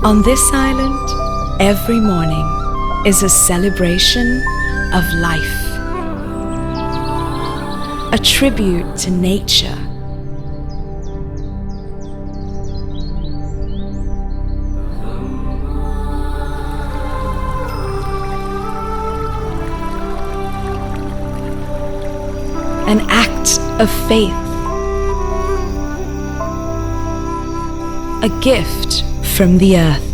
On this island, every morning is a celebration of life, a tribute to nature. An act of faith, a gift from the earth.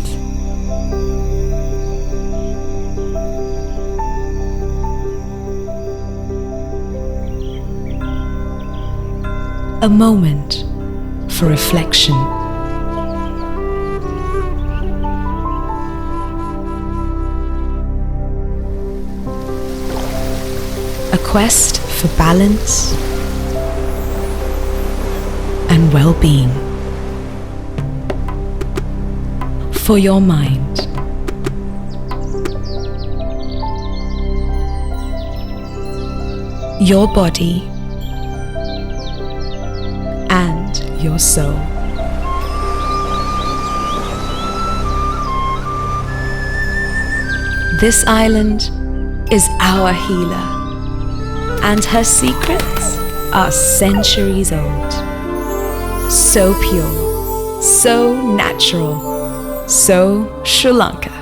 A moment for reflection. A quest for balance and well-being. For your mind. Your body and your soul. This island is our healer, and her secrets are centuries old. So pure, so natural, so Sri Lanka.